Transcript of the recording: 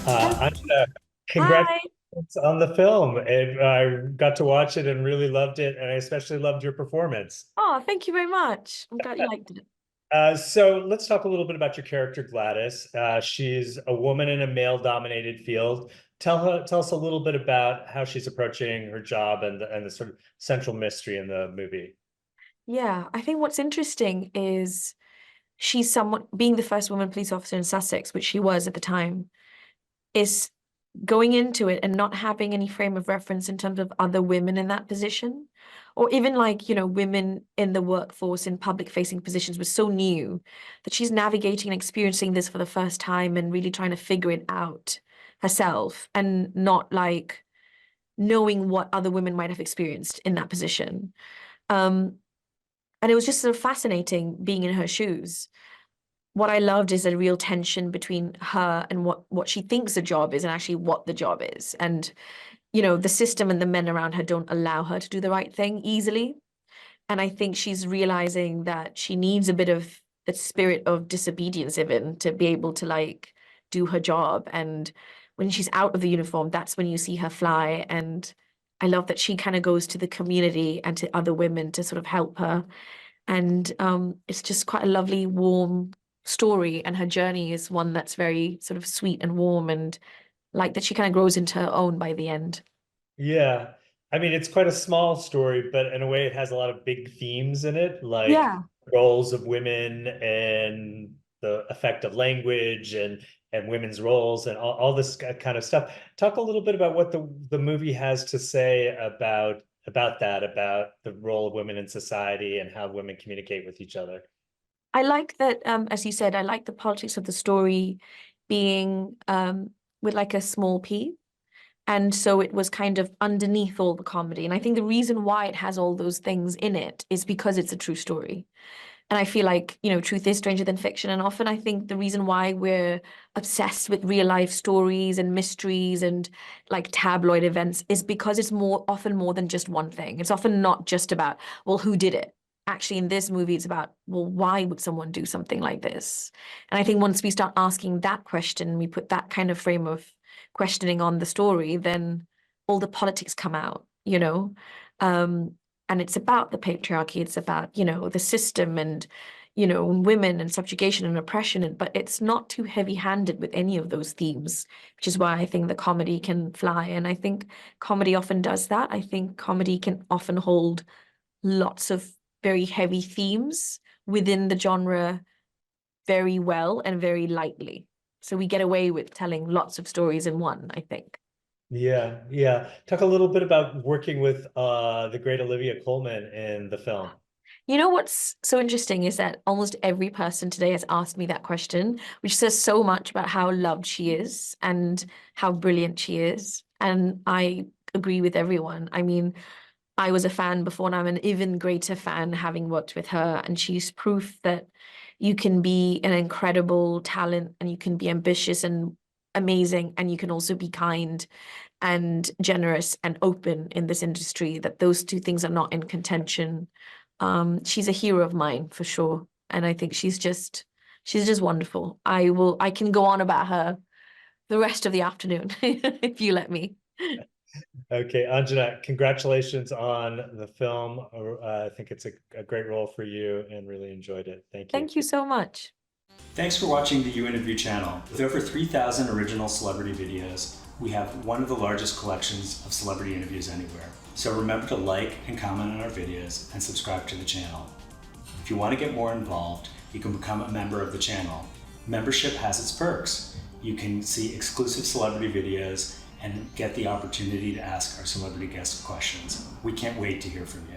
Anjana, Hi. congratulations on the film. I got to watch it and really loved it, and I especially loved your performance. Oh, thank you very much. I'm glad you liked it. So let's talk a little bit about your character, Gladys. She's a woman in a male-dominated field. Tell us a little bit about how she's approaching her job and the sort of central mystery in the movie. Yeah, I think what's interesting is she's someone being the first woman police officer in Sussex, which she was at the time, is going into it and not having any frame of reference in terms of other women in that position, or even like, women in the workforce in public facing positions was so new that she's navigating and experiencing this for the first time and really trying to figure it out herself and not like knowing what other women might have experienced in that position. Um, and it was just sort of fascinating being in her shoes. What I loved is a real tension between her and what she thinks the job is and actually what the job is. And, the system and the men around her don't allow her to do the right thing easily. And I think she's realizing that she needs a bit of the spirit of disobedience even to be able to like do her job. And when she's out of the uniform, that's when you see her fly. And I love that she kind of goes to the community and to other women to sort of help her. And it's just quite a lovely, warm story. And her journey is one that's very sort of sweet and warm and like that she kind of grows into her own by the end. Yeah. I mean, it's quite a small story, but in a way, it has a lot of big themes in it, like Yeah. roles of women and the effect of language and women's roles and all this kind of stuff. Talk a little bit about what the movie has to say about the role of women in society and how women communicate with each other. I like that, as you said, I like the politics of the story being with like a small p. And so it was kind of underneath all the comedy. And I think the reason why it has all those things in it is because it's a true story. And I feel like, truth is stranger than fiction. And often I think the reason why we're obsessed with real life stories and mysteries and like tabloid events is because it's often more than just one thing. It's often not just about, well, who did it? Actually, in this movie, it's about, well, why would someone do something like this? And I think once we start asking that question, we put that kind of frame of questioning on the story, then all the politics come out. Um, and it's about the patriarchy, it's about the system and women and subjugation and oppression, but it's not too heavy-handed with any of those themes, which is why I think the comedy can fly. And I think comedy often does that. I think comedy can often hold lots of very heavy themes within the genre very well and very lightly, so we get away with telling lots of stories in one, I think. Yeah, yeah. Talk a little bit about working with the great Olivia Colman in the film. You know what's so interesting is that almost every person today has asked me that question, which says so much about how loved she is and how brilliant she is. And I agree with everyone. I mean, I was a fan before, and I'm an even greater fan having worked with her. And she's proof that you can be an incredible talent and you can be ambitious and amazing, and you can also be kind and generous and open in this industry, that those two things are not in contention. She's a hero of mine for sure. And I think she's just wonderful. I can go on about her the rest of the afternoon if you let me. Okay, Anjana, congratulations on the film. I think it's a great role for you and really enjoyed it. Thank you. Thank you so much. Thanks for watching the You Interview channel. With over 3,000 original celebrity videos, we have one of the largest collections of celebrity interviews anywhere. So remember to like and comment on our videos and subscribe to the channel. If you want to get more involved, you can become a member of the channel. Membership has its perks. You can see exclusive celebrity videos and get the opportunity to ask our celebrity guests questions. We can't wait to hear from you.